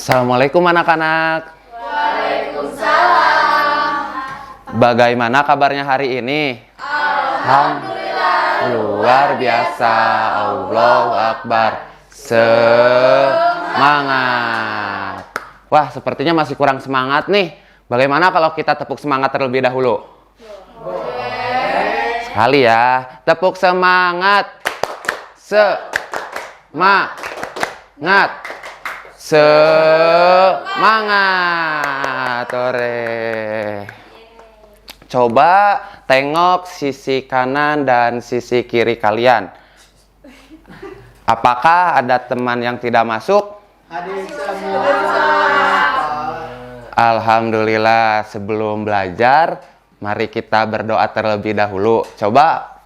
Assalamualaikum anak-anak. Waalaikumsalam. Bagaimana kabarnya hari ini? Alhamdulillah. Luar biasa. Allahu Akbar. Semangat. Wah, sepertinya masih kurang semangat nih. Bagaimana kalau kita tepuk semangat terlebih dahulu? Boleh. Sekali ya. Tepuk semangat. Semangat. Semangat. Ore. Coba tengok sisi kanan dan sisi kiri kalian. Apakah ada teman yang tidak masuk? Hadir semua. Alhamdulillah, sebelum belajar, mari kita berdoa terlebih dahulu. Coba,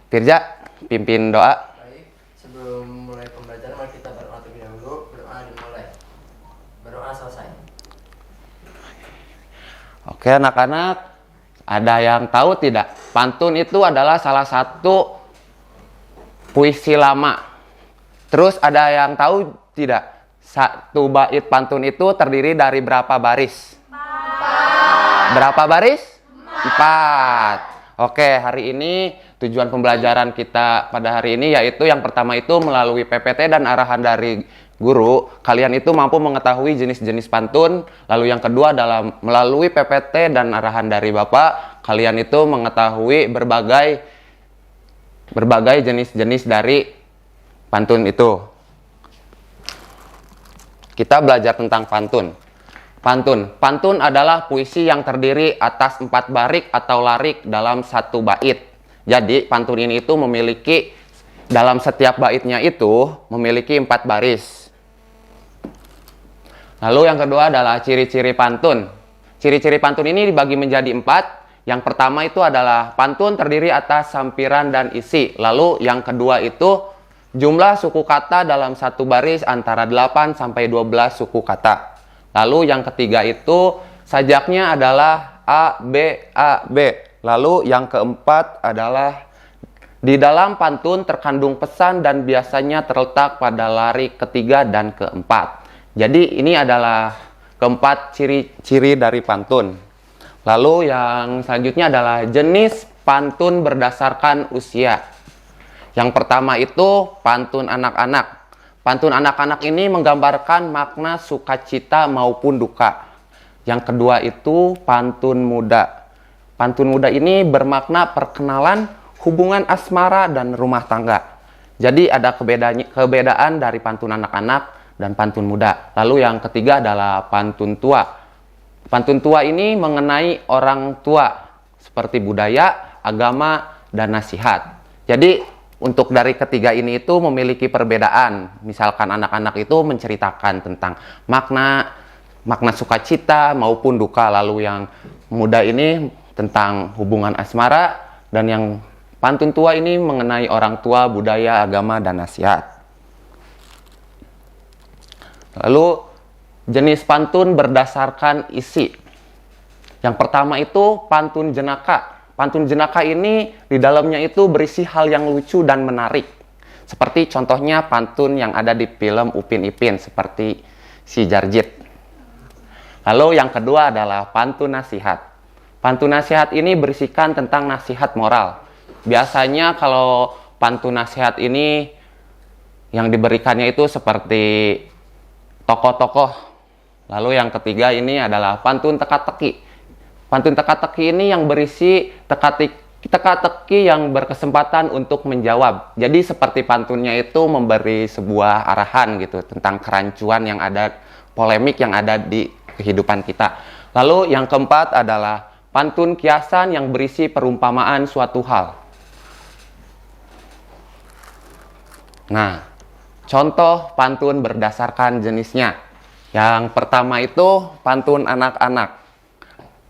Firja, pimpin doa. Baik, sebelum mulai pembelajaran mari kita berdoa terlebih dahulu. Berdoa dimulai. Berdoa selesai. Oke, anak-anak, ada yang tahu tidak? Pantun itu adalah salah satu puisi lama. Terus ada yang tahu tidak? Satu bait pantun itu terdiri dari berapa baris? 4. Berapa baris? 4. Oke, hari ini tujuan pembelajaran kita pada hari ini yaitu yang pertama itu melalui PPT dan arahan dari guru, kalian itu mampu mengetahui jenis-jenis pantun. Lalu yang kedua adalah melalui PPT dan arahan dari Bapak, kalian itu mengetahui berbagai jenis-jenis dari pantun itu. Kita belajar tentang pantun. Pantun adalah puisi yang terdiri atas 4 barik atau larik dalam satu bait. Jadi pantun ini itu memiliki dalam setiap baitnya itu memiliki 4 baris. Lalu yang kedua adalah ciri-ciri pantun. Ciri-ciri pantun ini dibagi menjadi 4. Yang pertama itu adalah pantun terdiri atas sampiran dan isi. Lalu yang kedua itu jumlah suku kata dalam satu baris antara 8 sampai 12 suku kata. Lalu yang ketiga itu sajaknya adalah A, B, A, B. Lalu yang keempat adalah di dalam pantun terkandung pesan dan biasanya terletak pada larik ketiga dan keempat. Jadi ini adalah keempat ciri-ciri dari pantun. Lalu yang selanjutnya adalah jenis pantun berdasarkan usia. Yang pertama itu pantun anak-anak. Pantun anak-anak ini menggambarkan makna sukacita maupun duka. Yang kedua itu pantun muda. Pantun muda ini bermakna perkenalan, hubungan asmara, dan rumah tangga. Jadi ada keberadaan dari pantun anak-anak dan pantun muda. Lalu yang ketiga adalah pantun tua. Pantun tua ini mengenai orang tua, seperti budaya, agama, dan nasihat. Jadi untuk dari ketiga ini itu memiliki perbedaan. Misalkan anak-anak itu menceritakan tentang makna sukacita maupun duka. Lalu yang muda ini tentang hubungan asmara. Dan yang pantun tua ini mengenai orang tua, budaya, agama, dan nasihat. Lalu jenis pantun berdasarkan isi. Yang pertama itu pantun jenaka. Pantun jenaka ini di dalamnya itu berisi hal yang lucu dan menarik. Seperti contohnya pantun yang ada di film Upin Ipin seperti si Jarjit. Lalu yang kedua adalah pantun nasihat. Pantun nasihat ini berisikan tentang nasihat moral. Biasanya kalau pantun nasihat ini yang diberikannya itu seperti tokoh-tokoh. Lalu yang ketiga ini adalah pantun teka-teki. Pantun teka-teki ini yang berisi teka-teki yang berkesempatan untuk menjawab. Jadi seperti pantunnya itu memberi sebuah arahan gitu tentang kerancuan yang ada, polemik yang ada di kehidupan kita. Lalu yang keempat adalah pantun kiasan yang berisi perumpamaan suatu hal. Nah, contoh pantun berdasarkan jenisnya. Yang pertama itu pantun anak-anak.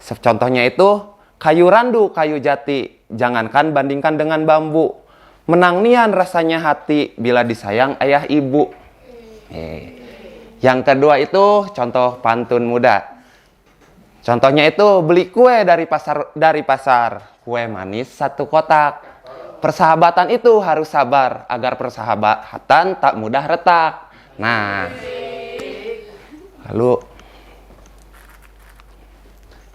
Contohnya itu, kayu randu, kayu jati, jangankan bandingkan dengan bambu. Menang nian rasanya hati bila disayang ayah ibu. Yang kedua itu contoh pantun muda. Contohnya itu, beli kue dari pasar, kue manis 1 kotak. Persahabatan itu harus sabar, agar persahabatan tak mudah retak. Nah, Lalu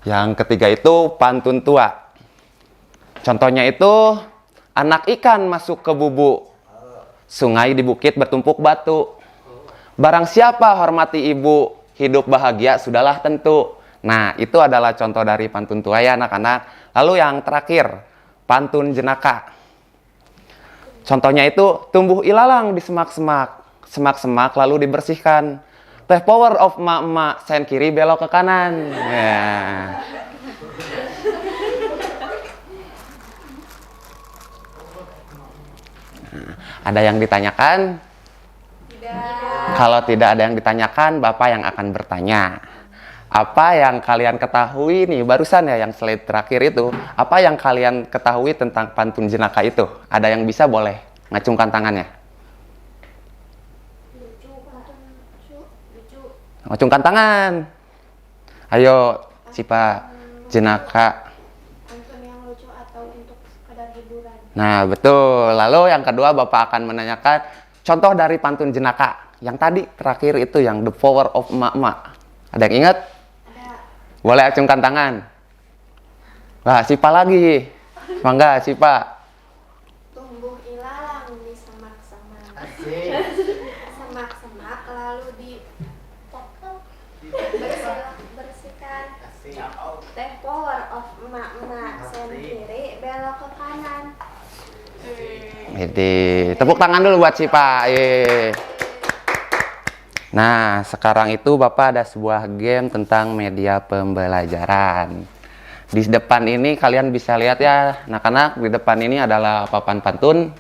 yang ketiga itu pantun tua. Contohnya itu anak ikan masuk ke bubuk, sungai di bukit bertumpuk batu. Barang siapa hormati ibu, hidup bahagia sudahlah tentu. Nah, itu adalah contoh dari pantun tua ya anak-anak. Lalu yang terakhir, pantun jenaka. Contohnya itu tumbuh ilalang di semak-semak. Semak-semak lalu dibersihkan. Teh power of emak-emak, sen kiri belok ke kanan. Ya. Nah, ada yang ditanyakan? Kalau tidak ada yang ditanyakan, Bapak yang akan bertanya. Apa yang kalian ketahui nih, barusan ya yang slide terakhir itu, apa yang kalian ketahui tentang pantun jenaka itu? Ada yang bisa boleh ngacungkan tangannya? Ngacungkan tangan. Ayo, Cipa, jenaka. Pantun yang lucu atau untuk sekadar hiburan. Nah, betul. Lalu yang kedua, Bapak akan menanyakan contoh dari pantun jenaka. Yang tadi terakhir itu yang the power of emak-emak. Ada yang ingat? Ada. Boleh acungkan tangan. Wah, Sipa lagi. Mangga, Sipa. Tumbuh ilalang di semak-semak. Asik. Semak-semak lalu dipotong. Bersihkan. Asik. Teh power of emak-emak. Sen kiri belok ke kanan. Jadi, tepuk tangan dulu buat Sipa. Nah, sekarang itu Bapak ada sebuah game tentang media pembelajaran. Di depan ini kalian bisa lihat ya, anak-anak, di depan ini adalah papan pantun.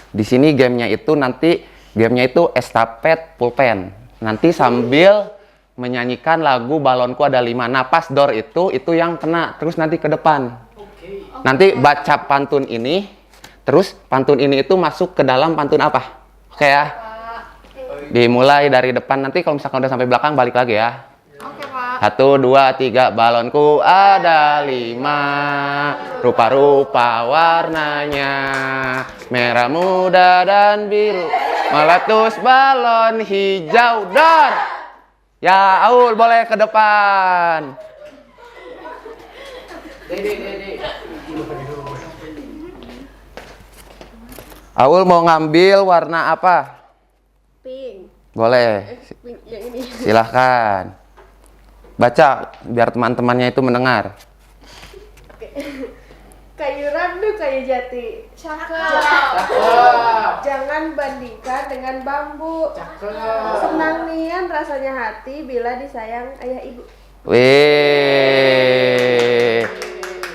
Di sini gamenya itu estafet pulpen. Nanti sambil menyanyikan lagu Balonku Ada 5. Nah, pas door itu yang kena, terus nanti ke depan. Nanti baca pantun ini, terus pantun ini itu masuk ke dalam pantun apa? Oke ya? Dimulai dari depan, nanti kalau misalkan udah sampai belakang balik lagi ya. Oke, Pak. 1, 2, 3, balonku ada 5, rupa-rupa warnanya, merah muda dan biru, meletus balon hijau door. Ya, Aul boleh ke depan. Dede. Aul mau ngambil warna apa? Pink. Boleh, Pink yang ini. silahkan. Baca biar teman-temannya itu mendengar. Kayu randu, kayu jati. Cakep. Jangan bandingkan dengan bambu. Cakep. Senang nian rasanya hati bila disayang ayah ibu. Wih,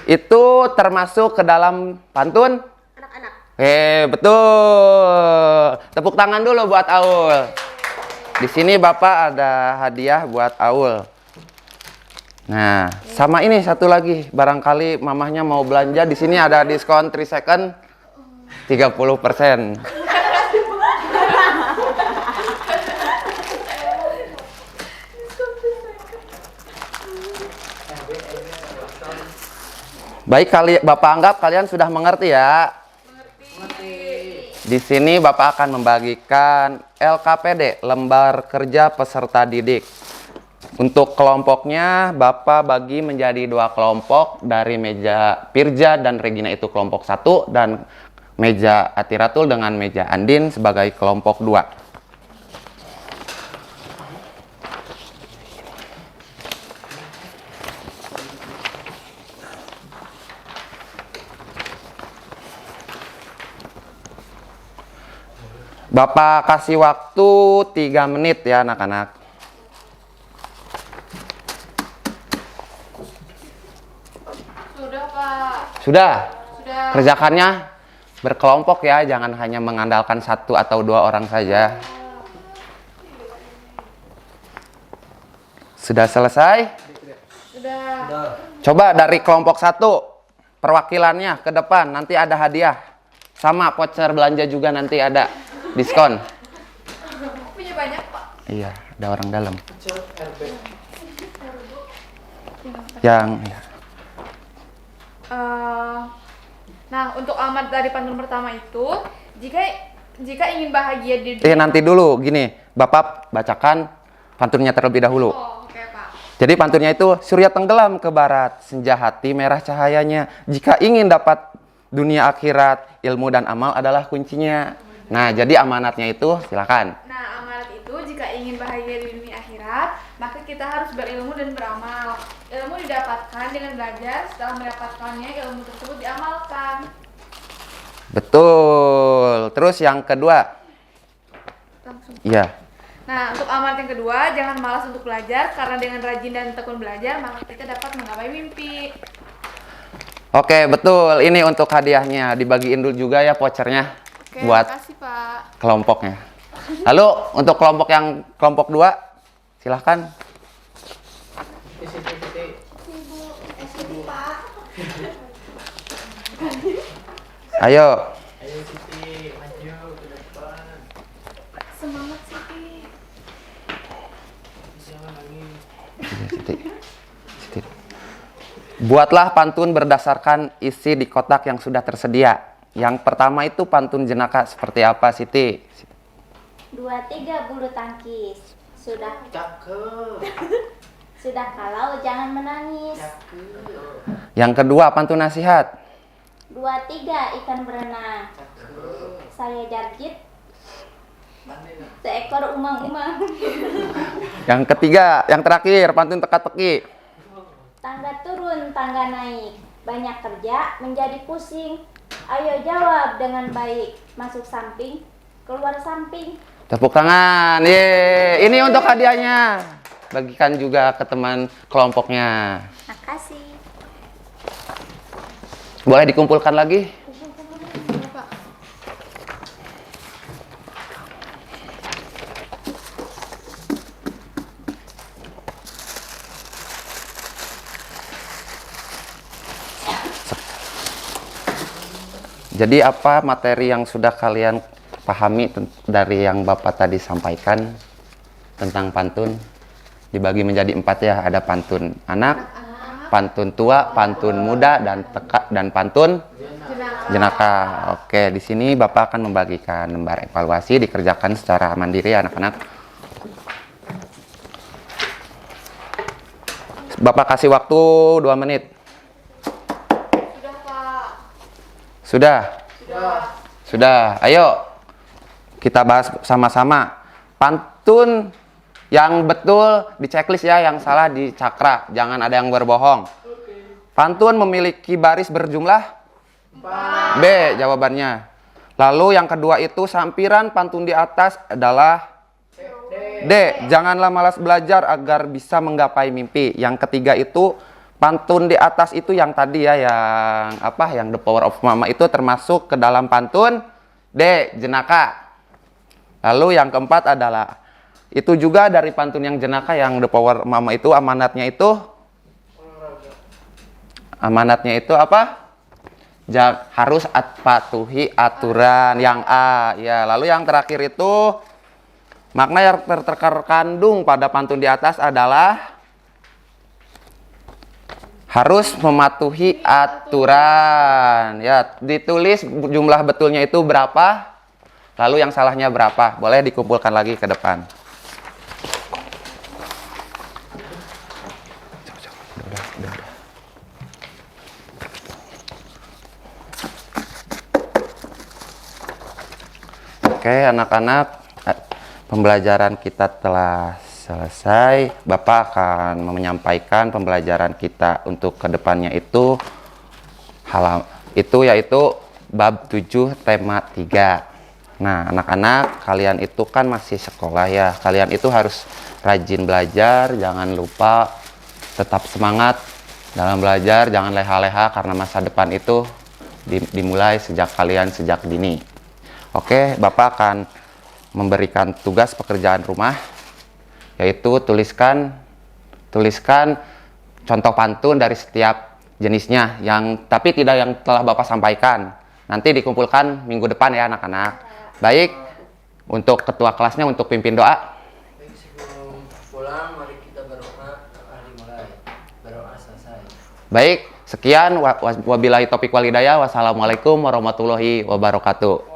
itu termasuk ke dalam pantun? Anak-anak. Betul. Tepuk tangan dulu buat Aul. Di sini Bapak ada hadiah buat Aul. Nah, sama ini satu lagi. Barangkali mamahnya mau belanja, di sini ada diskon 3 second 30%. Baik, Bapak anggap kalian sudah mengerti ya. Di sini Bapak akan membagikan LKPD, lembar kerja peserta didik. Untuk kelompoknya Bapak bagi menjadi 2 kelompok, dari meja Pirja dan Regina itu kelompok 1, dan meja Atiratul dengan meja Andin sebagai kelompok 2. Bapak kasih waktu 3 menit ya anak-anak. Sudah, Pak. Sudah? Sudah. Kerjakannya berkelompok ya, jangan hanya mengandalkan 1 atau 2 orang saja. Sudah selesai? Sudah. Udah. Coba dari kelompok 1, perwakilannya ke depan, nanti ada hadiah. Sama voucher belanja juga nanti ada diskon. Punya banyak, Pak. Iya, ada orang dalam. RB. Yang ya. Nah, untuk alamat dari pantun pertama itu, jika ingin bahagia di Nanti dulu gini, Bapak bacakan pantunnya terlebih dahulu. Oh, oke Pak. Jadi pantunnya itu, surya tenggelam ke barat, senja hati merah cahayanya. Jika ingin dapat dunia akhirat, ilmu dan amal adalah kuncinya. Nah, jadi amanatnya itu silakan. Nah, amanat itu jika ingin bahagia di dunia akhirat, maka kita harus berilmu dan beramal. Ilmu didapatkan dengan belajar, setelah mendapatkannya ilmu tersebut diamalkan. Betul. Terus yang kedua. Langsung. Iya. Nah, untuk amanat yang kedua, jangan malas untuk belajar, karena dengan rajin dan tekun belajar, maka kita dapat menggapai mimpi. Oke, betul. Ini untuk hadiahnya. Dibagiin dulu juga ya vouchernya Oke, buat makasih Pak. kelompoknya. Lalu untuk kelompok yang kelompok 2, silahkan. Siti. Ibu, Siti Pak. Ayo. Ayo Siti, maju ke depan. Semangat Siti. Jangan lagi. Siti. Buatlah pantun berdasarkan isi di kotak yang sudah tersedia. Yang pertama itu pantun jenaka seperti apa, Siti? 2-3 bulu tangkis. Sudah Cakep. kalau jangan menangis. Cakep. Yang kedua pantun nasihat. 2-3 ikan berenang. Cakep. Saya jarjit Mana? seekor umang-umang. Yang ketiga, yang terakhir pantun teka-teki. Tangga turun, tangga naik. Banyak kerja menjadi pusing. Ayo jawab dengan baik. Masuk samping, keluar samping. Tepuk tangan. Yeay. Ini untuk hadiahnya. Bagikan juga ke teman kelompoknya. Makasih. Boleh dikumpulkan lagi? Iya, Pak. Jadi apa materi yang sudah kalian pahami dari yang Bapak tadi sampaikan tentang pantun? Dibagi menjadi 4 ya, ada pantun anak, pantun tua, pantun muda, dan pantun jenaka. Oke, di sini Bapak akan membagikan lembar evaluasi, dikerjakan secara mandiri anak-anak. Bapak kasih waktu 2 menit. Sudah Pak. Sudah? Sudah. Sudah. Ayo kita bahas sama-sama. Pantun yang betul di checklist ya, yang salah di cakra. Jangan ada yang berbohong. Pantun memiliki baris berjumlah 4. B jawabannya. Lalu yang kedua itu sampiran pantun di atas adalah D. Janganlah malas belajar agar bisa menggapai mimpi. Yang ketiga itu pantun di atas itu yang tadi ya, yang apa? Yang The Power of Mama itu termasuk ke dalam pantun D. Jenaka. Lalu yang keempat adalah itu juga dari pantun yang jenaka, yang The Power Mama itu amanatnya itu apa? Harus patuhi aturan, yang A ya. Lalu yang terakhir itu makna yang terkandung pada pantun di atas adalah harus mematuhi aturan ya. Ditulis jumlah betulnya itu berapa, lalu yang salahnya berapa. Boleh dikumpulkan lagi ke depan. Oke, anak-anak, pembelajaran kita telah selesai. Bapak akan menyampaikan pembelajaran kita untuk kedepannya itu yaitu bab 7 tema 3. Nah, anak-anak, kalian itu kan masih sekolah ya. Kalian itu harus rajin belajar, jangan lupa tetap semangat dalam belajar, jangan leha-leha karena masa depan itu dimulai sejak dini. Oke, Bapak akan memberikan tugas pekerjaan rumah, yaitu tuliskan contoh pantun dari setiap jenisnya, tapi tidak yang telah Bapak sampaikan. Nanti dikumpulkan minggu depan ya anak-anak. Baik, untuk ketua kelasnya untuk pimpin doa. Baik, sebelum pulang mari kita berdoa, dimulai. Berdoa selesai. Baik, sekian wabillahi taufiq wal hidayah. Wassalamualaikum warahmatullahi wabarakatuh.